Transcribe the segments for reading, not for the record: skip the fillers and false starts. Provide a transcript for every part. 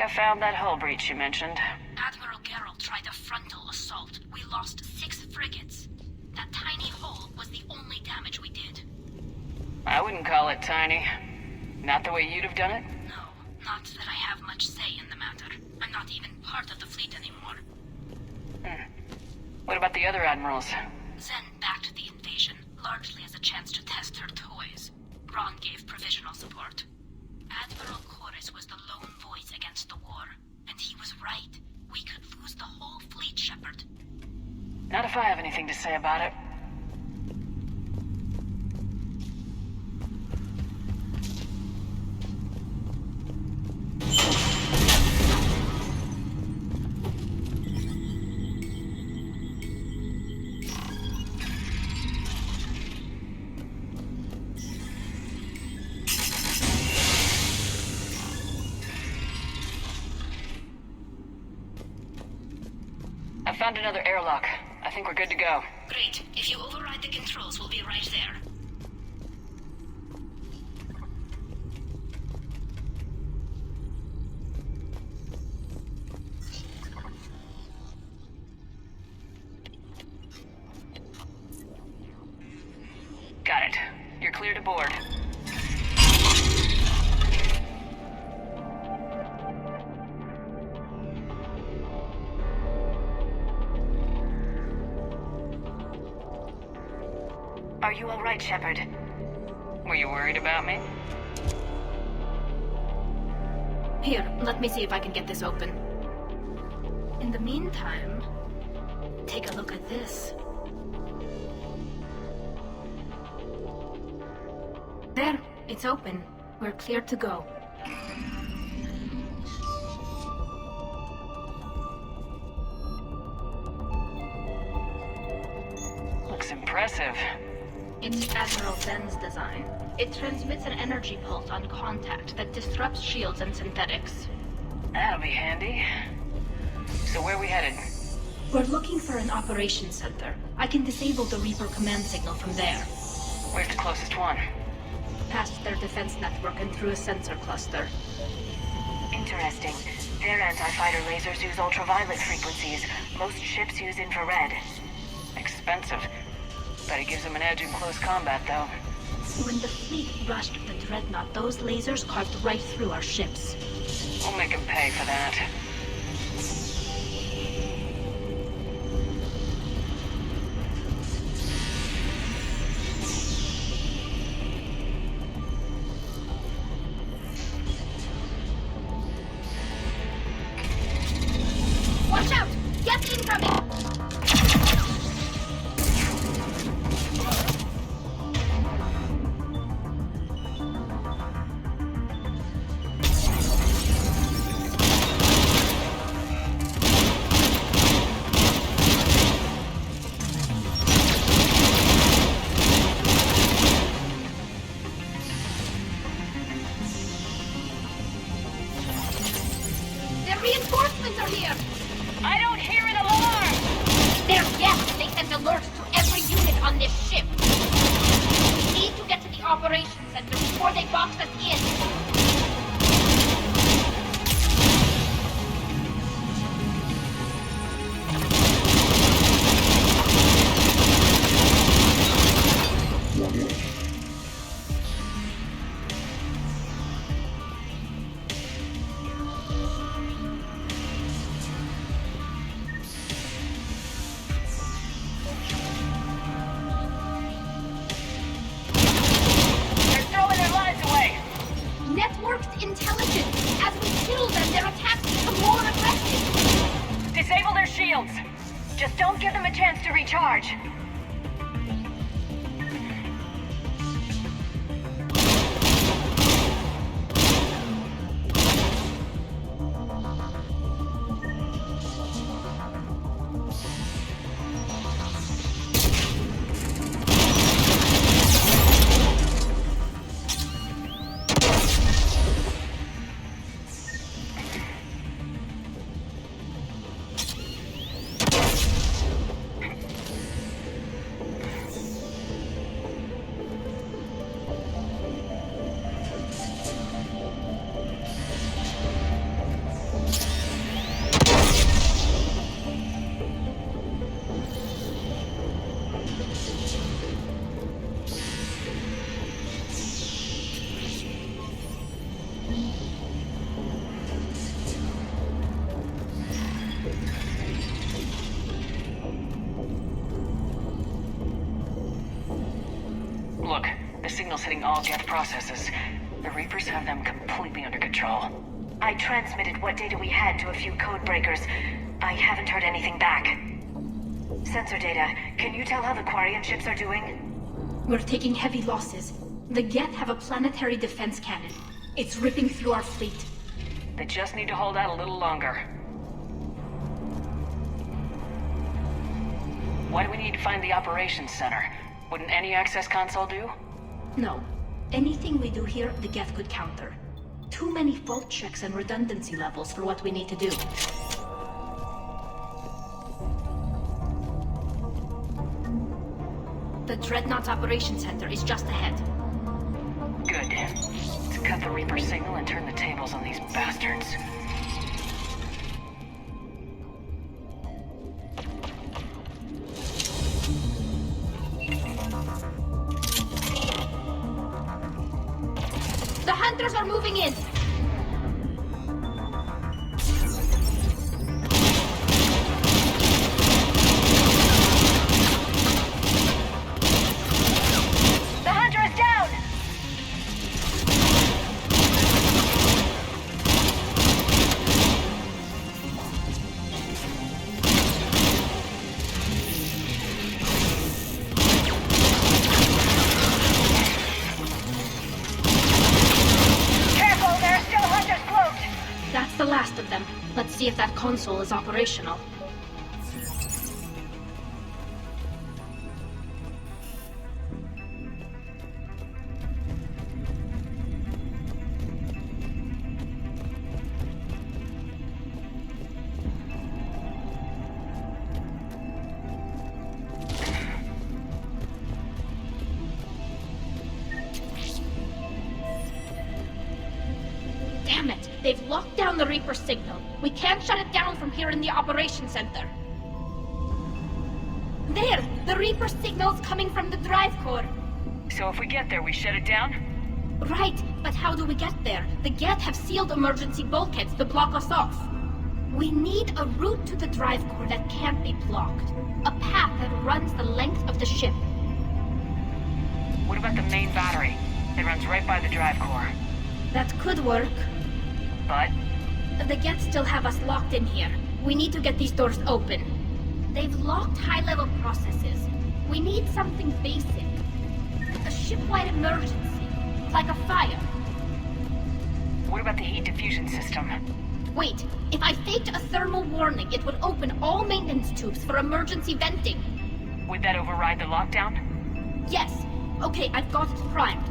think I found that hull breach you mentioned. Admiral Geralt tried a frontal assault. We lost 6 frigates. That tiny hull was the only damage we did. I wouldn't call it tiny. Not the way you'd have done it? No, not that I have much say in the matter. I'm not even part of the fleet anymore. What about the other admirals? Zen backed the invasion, largely as a chance to test her toys. Ron gave provisional support. Admiral Corus was the lone voice against the war, and he was right. We could lose the whole fleet, Shepard. Not if I have anything to say about it. I found another airlock. I think we're good to go. Great. If you override the controls, we'll be right there. Got it. You're clear to board. Are you all right, Shepard? Were you worried about me? Here, let me see if I can get this open. In the meantime, take a look at this. There, it's open. We're clear to go. Looks impressive. It's Admiral Zen's design. It transmits an energy pulse on contact that disrupts shields and synthetics. That'll be handy. So where are we headed? We're looking for an operations center. I can disable the Reaper command signal from there. Where's the closest one? Past their defense network and through a sensor cluster. Interesting. Their anti-fighter lasers use ultraviolet frequencies. Most ships use infrared. Expensive. Bet it gives them an edge in close combat, though. When the fleet rushed the Dreadnought, those lasers carved right through our ships. We'll make them pay for that. Watch out! Get incoming! The reinforcements are here! I don't hear an alarm! They're yes! They sent alerts to every unit on this ship! We need to get to the operations center before they box us in! They're throwing their lives away! Networked intelligence! As we kill them, their attacks become more aggressive! Disable their shields! Just don't give them a chance to recharge. Look, the signal's hitting all Geth processes. The Reapers have them completely under control. I transmitted what data we had to a few code breakers. I haven't heard anything back. Sensor data. Can you tell how the Quarian ships are doing? We're taking heavy losses. The Geth have a planetary defense cannon. It's ripping through our fleet. They just need to hold out a little longer. Why do we need to find the operations center? Wouldn't any access console do? No. Anything we do here, the Geth could counter. Too many fault checks and redundancy levels for what we need to do. The Dreadnought's operations center is just ahead. Good. Let's cut the Reaper signal and turn the tables on these bastards. The Hunters are moving in! The Hunter is down! Careful, there are still Hunters cloaked! That's the last of them. Let's see if that console is operational. Damn it! They've locked down the Reaper signal. We can't shut it down from here in the operations center. There! The Reaper signal's coming from the drive core. So if we get there, we shut it down? Right, but how do we get there? The Geth have sealed emergency bulkheads to block us off. We need a route to the drive core that can't be blocked. A path that runs the length of the ship. What about the main battery? It runs right by the drive core. That could work. But The Geth still have us locked in here. We need to get these doors open. They've locked high-level processes. We need something basic. A ship-wide emergency. Like a fire. what about the heat diffusion system? Wait, if I faked a thermal warning, it would open all maintenance tubes for emergency venting. Would that override the lockdown? Yes. Okay, I've got it primed.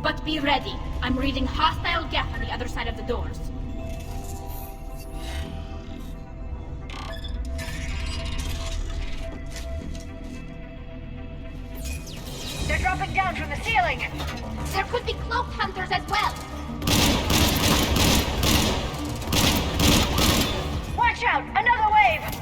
But be ready. I'm reading hostile Geth on the other side of the doors. They're dropping down from the ceiling! There could be cloaked hunters as well. Watch out! Another wave!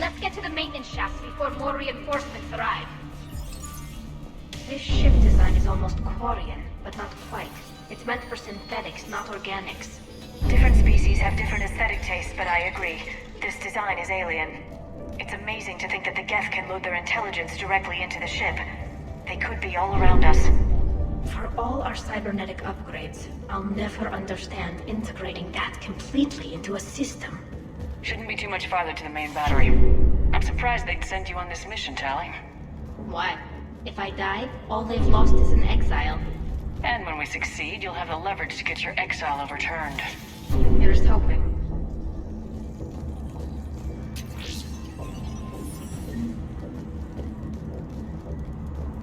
Let's get to the maintenance shafts before more reinforcements arrive. This ship design is almost Quarian, but not quite. It's meant for synthetics, not organics. Different species have different aesthetic tastes, but I agree. This design is alien. It's amazing to think that the Geth can load their intelligence directly into the ship. They could be all around us. For all our cybernetic upgrades, I'll never understand integrating that completely into a system. Shouldn't be too much farther to the main battery. I'm surprised they'd send you on this mission, Tally. Why? If I die, all they've lost is an exile. And when we succeed, you'll have the leverage to get your exile overturned. Here's hoping.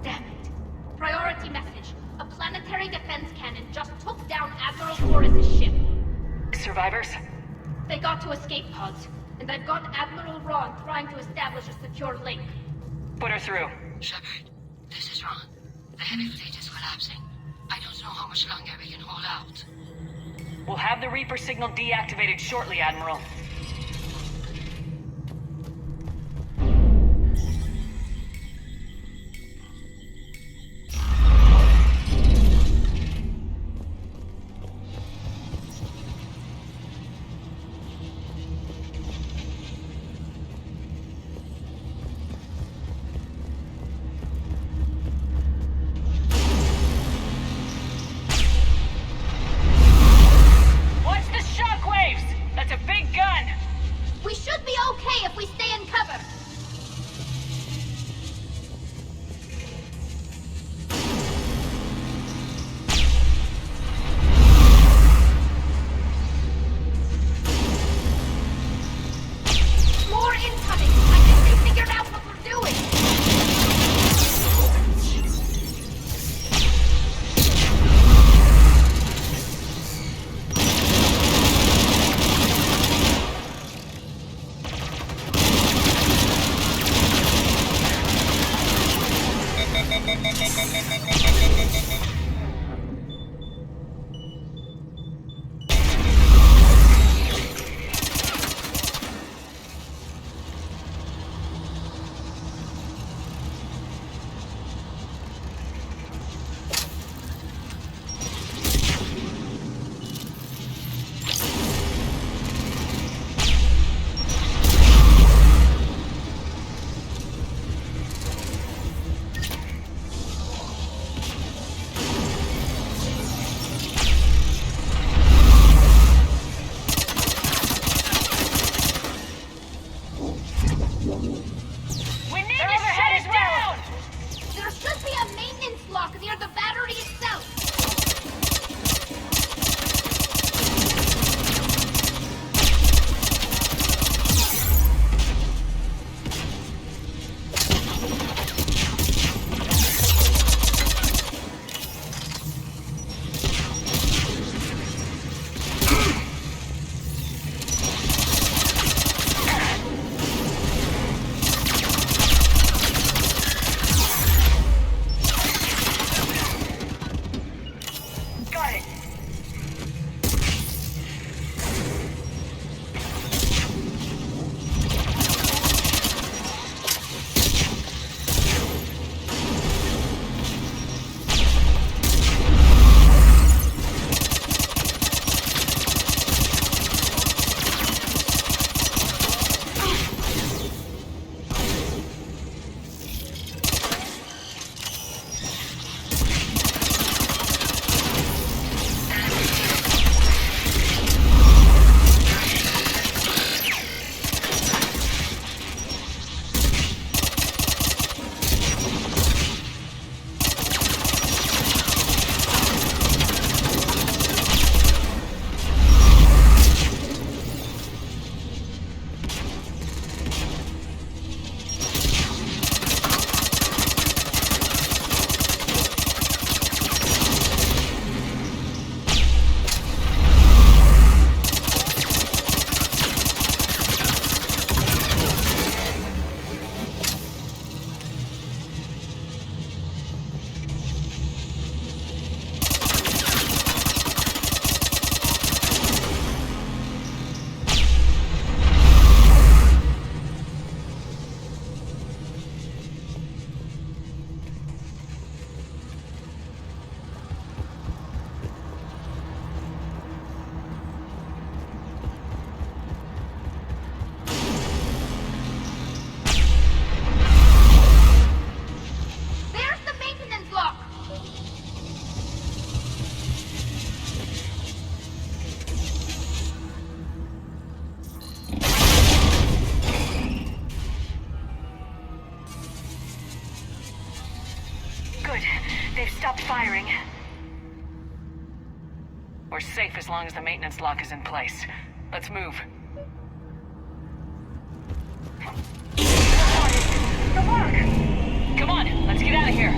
Damn, survivors? They got to escape pods, and I've got Admiral Ron trying to establish a secure link. Put her through. Shepard, this is Ron. The heavy fleet is collapsing. I don't know how much longer we can hold out. We'll have the Reaper signal deactivated shortly, Admiral. We should be okay if we stay in cover. More incoming! I think they figured out what we're doing! There should be a maintenance lock near the battery itself. Good. They've stopped firing. We're safe as long as the maintenance lock is in place. Let's move. The lock! Come on, let's get out of here.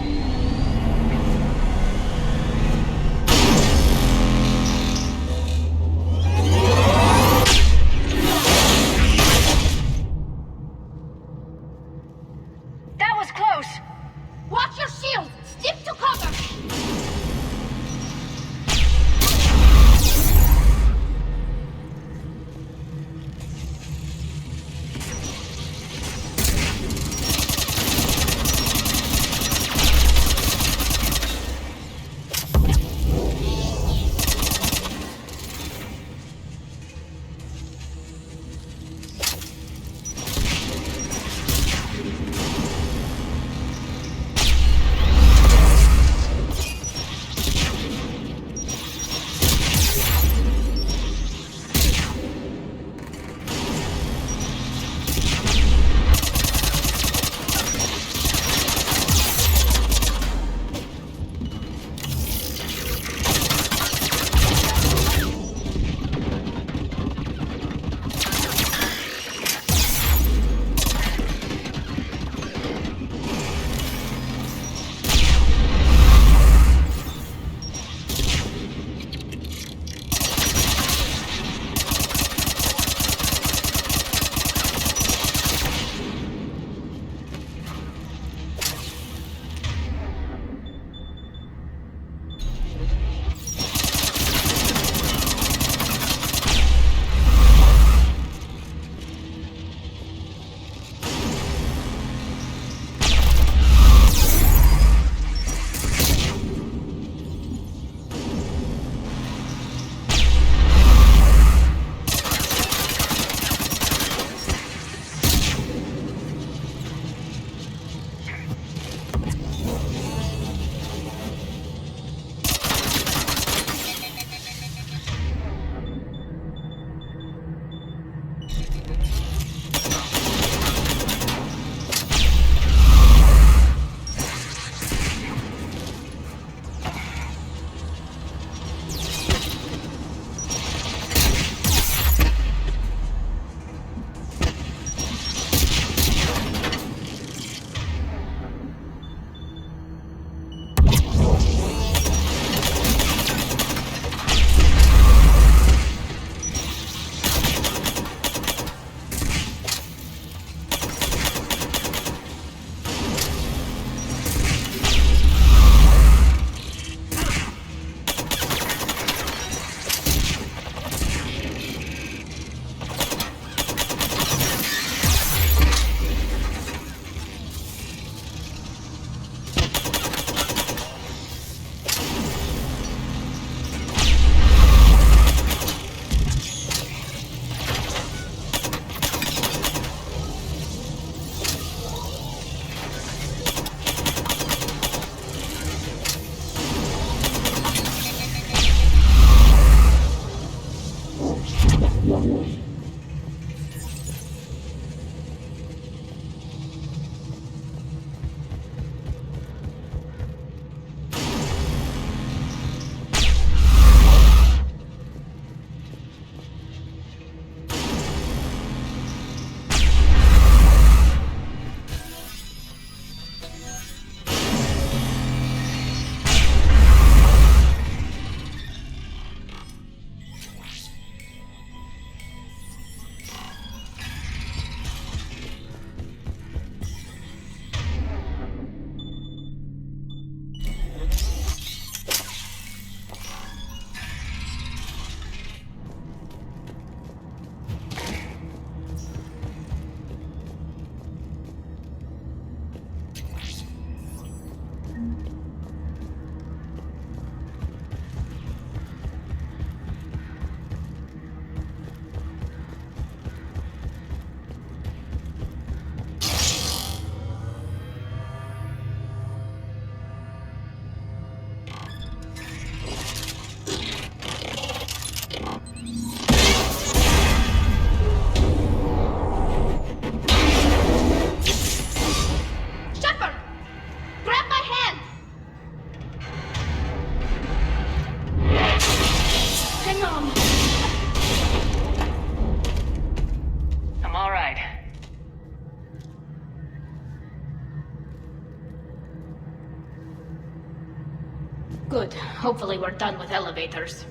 Good. Hopefully we're done with elevators.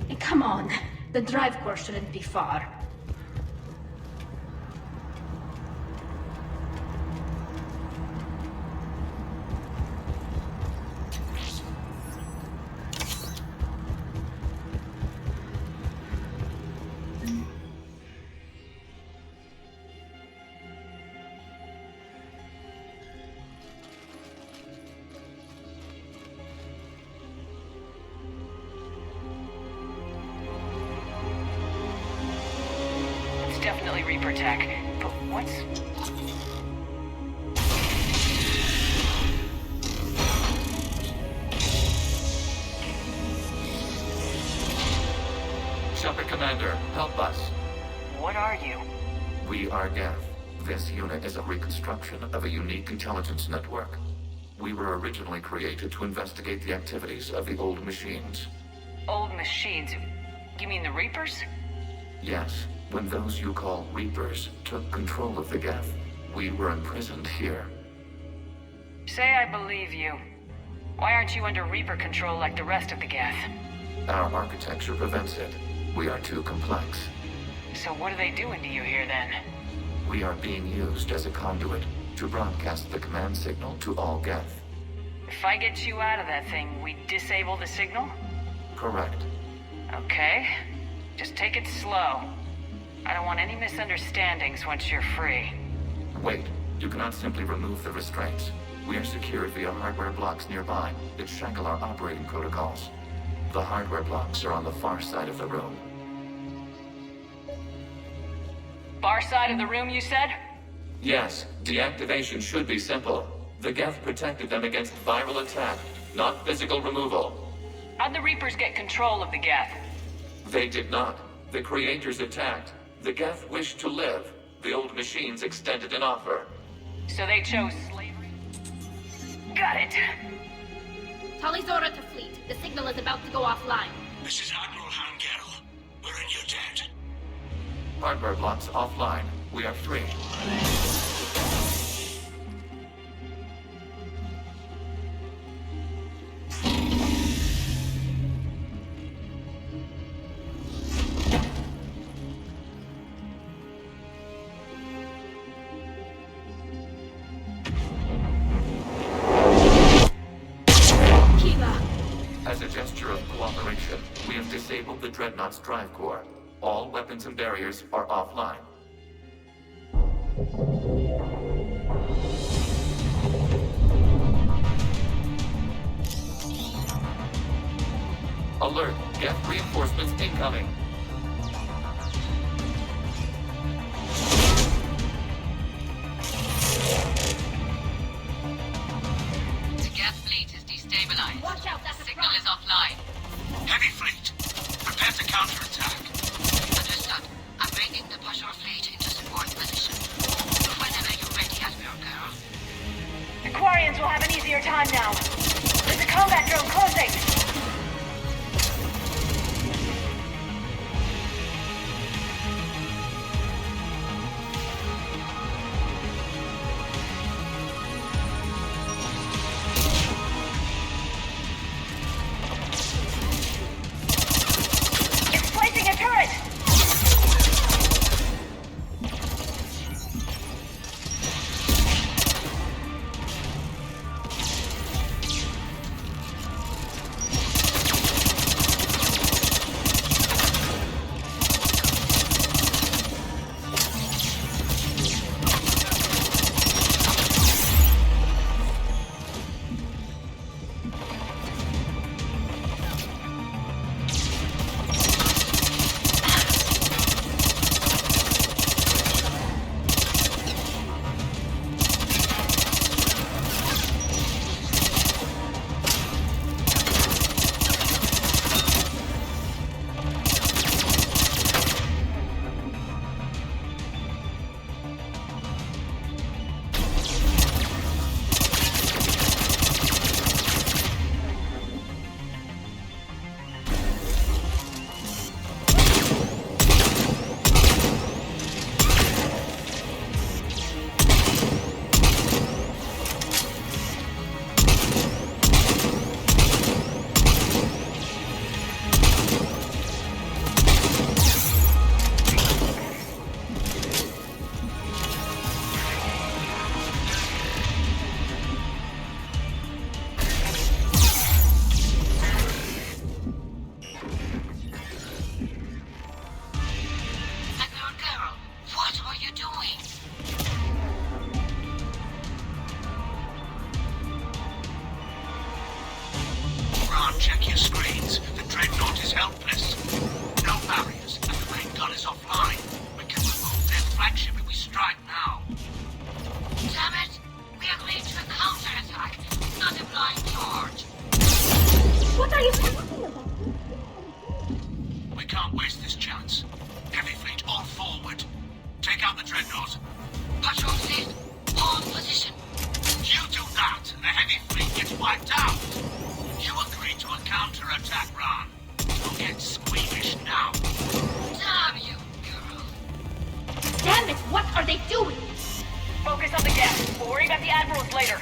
And come on, the drive core shouldn't be far. It's definitely Reaper tech, but what's... Shepard Commander, help us. What are you? We are Geth. This unit is a reconstruction of a unique intelligence network. We were originally created to investigate the activities of the old machines. Old machines? You mean the Reapers? Yes, when those you call Reapers took control of the Geth, we were imprisoned here. Say I believe you. Why aren't you under Reaper control like the rest of the Geth? Our architecture prevents it. We are too complex. So what are they doing to you here then? We are being used as a conduit to broadcast the command signal to all Geth. If I get you out of that thing, we disable the signal? Correct. Okay. Just take it slow. I don't want any misunderstandings once you're free. Wait, you cannot simply remove the restraints. We are secured via hardware blocks nearby that shackle our operating protocols. The hardware blocks are on the far side of the room. Far side of the room, you said? Yes, deactivation should be simple. The Geth protected them against viral attack, not physical removal. How'd the Reapers get control of the Geth? They did not. The creators attacked. The Geth wished to live. The old machines extended an offer. So they chose slavery? Got it. Talizora to fleet. The signal is about to go offline. This is Admiral Hangel. We're in your debt. Hardware blocks offline. We are free. As a gesture of cooperation, we have disabled the Dreadnought's drive core. All weapons and barriers are offline. Alert! Geth reinforcements incoming! The Geth fleet is destabilized. Watch out, that's a Signal is offline. Heavy fleet. Prepare to counterattack. Understood. I'm bringing the push our fleet into support position. Whenever you're ready, Admiral Girl. The Quarians will have an easier time now. There's a combat drone closing! It's placing a turret! check your screens. The Dreadnought is helpless. No barriers, and the main gun is offline. We can remove their flagship if we strike now. Damn it! We agreed to a counterattack, not a blind charge. What are you talking about? We can't waste this chance. Heavy fleet all forward. Take out the Dreadnought. Patrol fleet, hold position. You do that, and the heavy fleet gets wiped out. You agreed to a counterattack, Ron. Don't get squeamish now. Damn you, girl. Damn it, what are they doing? Focus on the gas. We'll worry about the admirals later.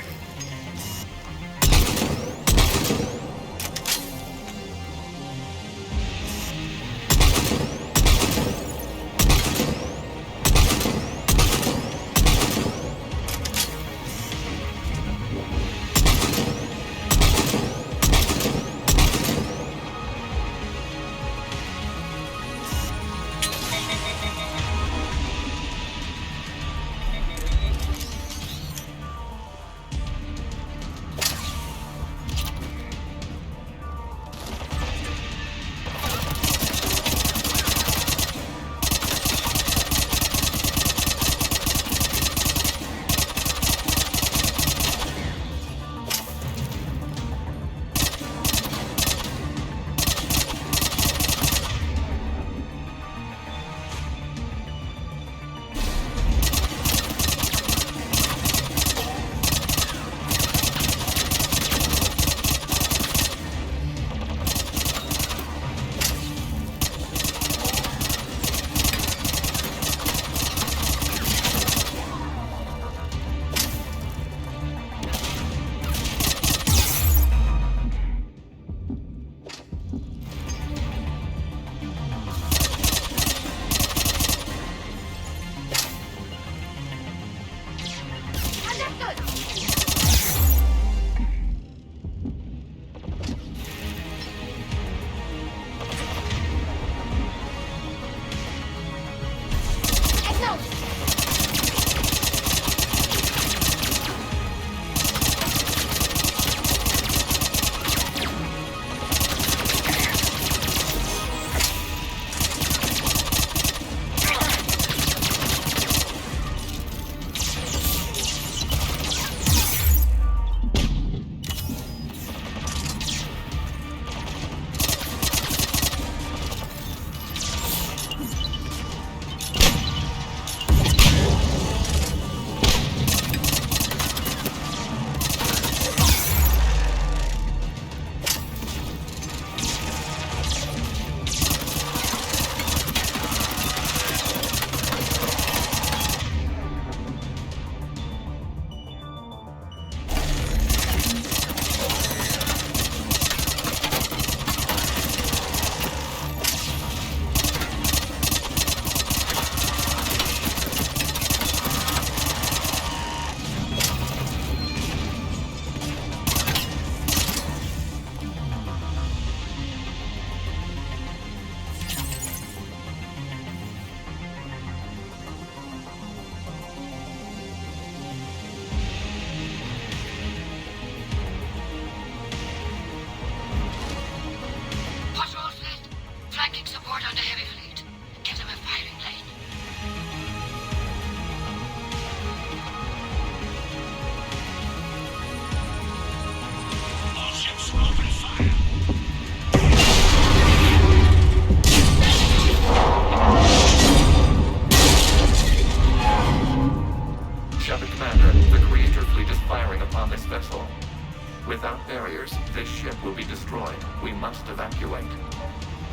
Without barriers, this ship will be destroyed. We must evacuate.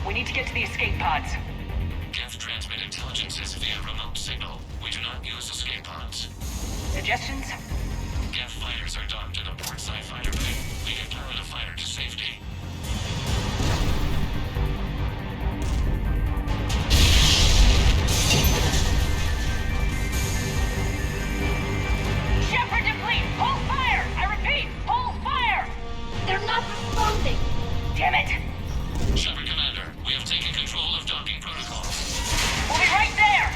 We need to get to the escape pods. Geth transmit intelligences via remote signal. We do not use escape pods. Suggestions? Geth fighters are docked to the port side fighter bay. We can pilot a fighter to safety. Shepard deplete! Hold fire! I repeat, hold fire! They're not responding! Damn it! Shepard Commander, we have taken control of docking protocols. We'll be right there!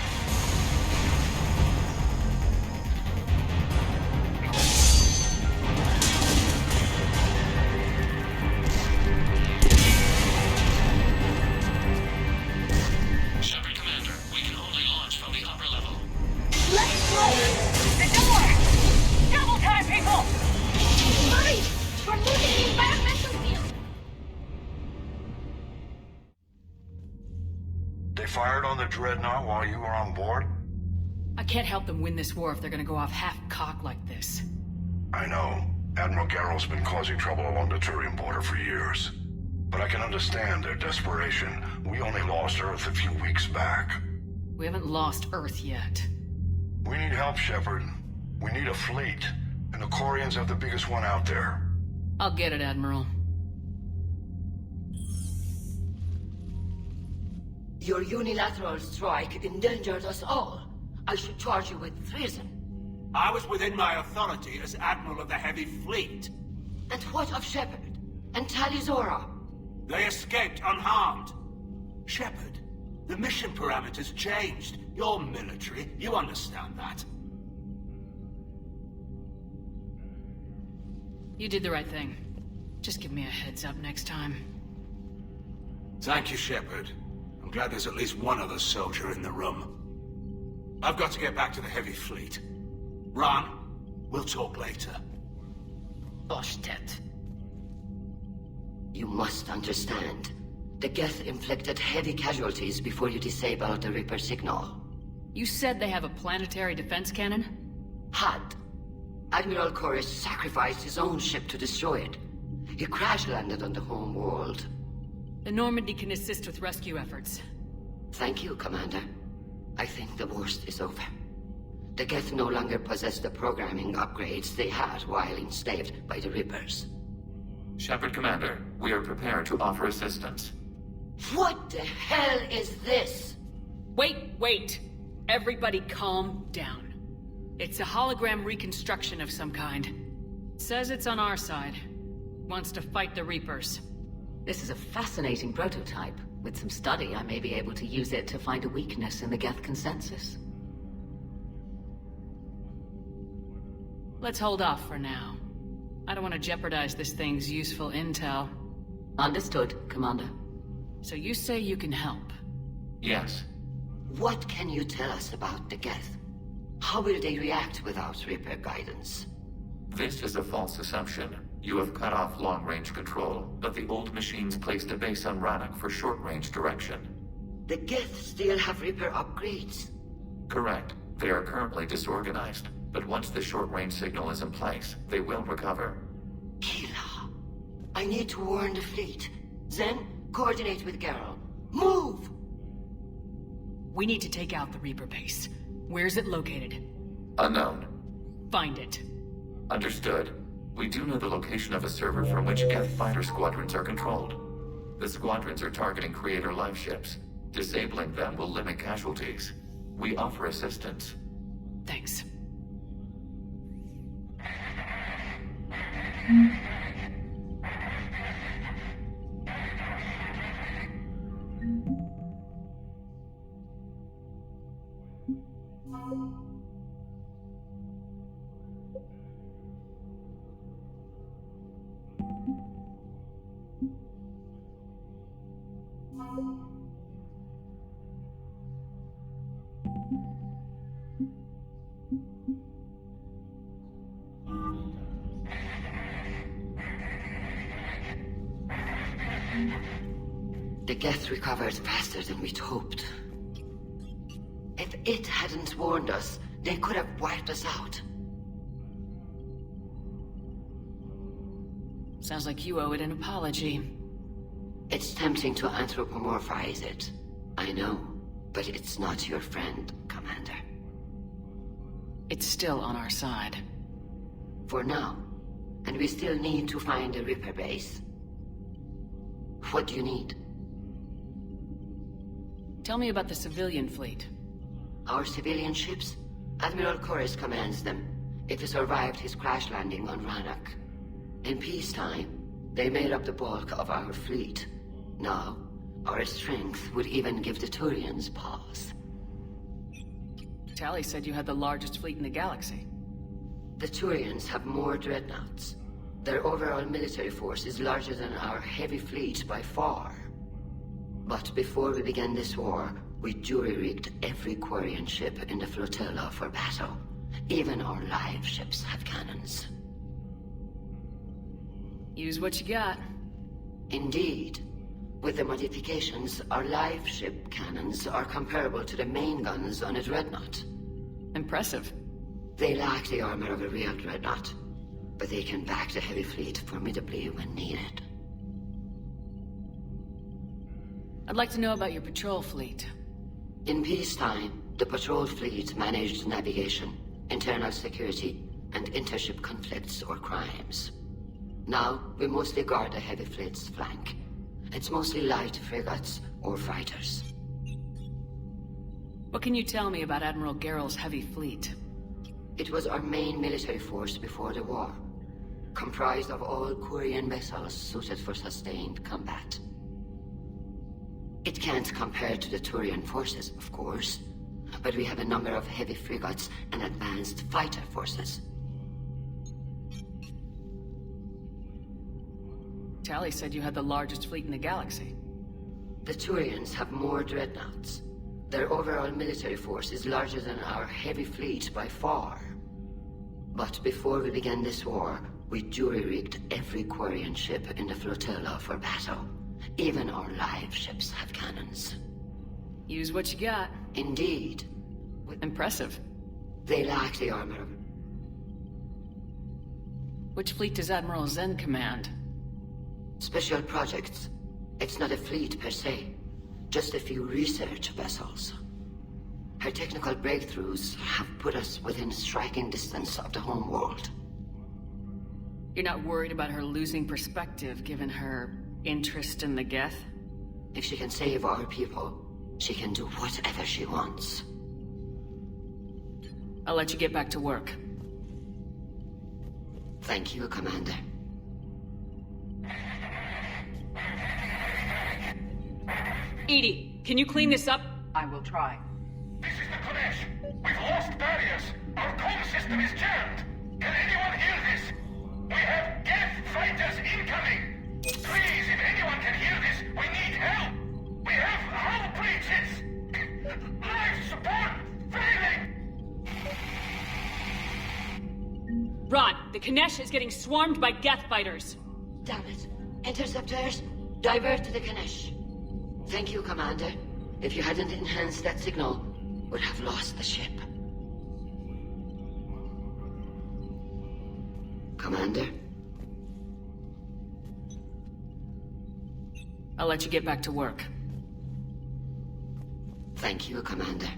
fired on the dreadnought while you were on board? I can't help them win this war if they're gonna go off half-cocked like this. I know. Admiral Garrow's been causing trouble along the Turian border for years. But I can understand their desperation. We only lost Earth a few weeks back. We haven't lost Earth yet. We need help, Shepard. We need a fleet. And the Quarians have the biggest one out there. I'll get it, Admiral. Your unilateral strike endangered us all. I should charge you with treason. I was within my authority as Admiral of the Heavy Fleet. And what of Shepard? And Talizora? They escaped unharmed. Shepard, the mission parameters changed. You're military, you understand that. You did the right thing. Just give me a heads up next time. Thank you, Shepard. I'm glad there's at least one other soldier in the room. I've got to get back to the Heavy Fleet. Ron, we'll talk later. Oshtet. You must understand. The Geth inflicted heavy casualties before you disabled the Reaper signal. You said they have a planetary defense cannon? Had. Admiral Chorus sacrificed his own ship to destroy it. He crash-landed on the home world. The Normandy can assist with rescue efforts. Thank you, Commander. I think the worst is over. The Geth no longer possess the programming upgrades they had while enslaved by the Reapers. Shepard, Commander, we are prepared to offer assistance. What the hell is this? Wait! Everybody calm down. It's a hologram reconstruction of some kind. Says it's on our side. Wants to fight the Reapers. This is a fascinating prototype. With some study, I may be able to use it to find a weakness in the Geth consensus. Let's hold off for now. I don't want to jeopardize this thing's useful intel. Understood, Commander. So you say you can help? Yes. What can you tell us about the Geth? How will they react without Reaper guidance? This is a false assumption. You have cut off long-range control, but the old machines placed a base on Rannoch for short-range direction. The Geth still have Reaper upgrades? Correct. They are currently disorganized, but once the short-range signal is in place, they will recover. Kila, I need to warn the fleet. Then, coordinate with Garrow. Move! We need to take out the Reaper base. Where's it located? Unknown. Find it. Understood. We do know the location of a server from which Geth fighter squadrons are controlled. The squadrons are targeting Creator life ships. Disabling them will limit casualties. We offer assistance. Thanks. The Geth recovered faster than we'd hoped. If it hadn't warned us, they could have wiped us out. Sounds like you owe it an apology. It's tempting to anthropomorphize it. I know, but it's not your friend, Commander. It's still on our side. For now. And we still need to find a Reaper base. What do you need? Tell me about the civilian fleet. Our civilian ships? Admiral Chorus commands them. It survived his crash landing on Rannoch. In peacetime, they made up the bulk of our fleet. Now, our strength would even give the Turians pause. Tally said you had the largest fleet in the galaxy. The Turians have more dreadnoughts. Their overall military force is larger than our heavy fleet by far. But before we began this war, we jury-rigged every Quarian ship in the flotilla for battle. Even our live ships have cannons. Use what you got. Indeed. With the modifications, our live ship cannons are comparable to the main guns on a dreadnought. Impressive. They lack the armor of a real dreadnought, but they can back the heavy fleet formidably when needed. I'd like to know about your patrol fleet. In peacetime, the patrol fleet managed navigation, internal security, and intership conflicts or crimes. Now, we mostly guard the heavy fleet's flank. It's mostly light frigates or fighters. What can you tell me about Admiral Geral's heavy fleet? It was our main military force before the war, comprised of all Quarian vessels suited for sustained combat. It can't compare to the Turian forces, of course, but we have a number of heavy frigates and advanced fighter forces. Tally said you had the largest fleet in the galaxy. The Turians have more dreadnoughts. Their overall military force is larger than our heavy fleet by far. But before we began this war, we jury-rigged every Quarian ship in the flotilla for battle. Even our live ships have cannons. Use what you got. Indeed. Impressive. They lack the armor of... Which fleet does Admiral Zen command? Special projects. It's not a fleet per se. Just a few research vessels. Her technical breakthroughs have put us within striking distance of the home world. You're not worried about her losing perspective, given her interest in the Geth? If she can save our people, she can do whatever she wants. I'll let you get back to work. Thank you, Commander. Edie, can you clean this up? I will try. This is the Kodesh. We've lost barriers. Our comm system is jammed. Can anyone hear this? We have Geth fighters incoming. Please, if anyone can hear this, we need help. We have hull breaches. Life support failing. Ron, the Kanesh is getting swarmed by Geth fighters. Damn it. Interceptors, divert to the Ganesh. Thank you, Commander. If you hadn't enhanced that signal, we'd have lost the ship. Commander? I'll let you get back to work. Thank you, Commander.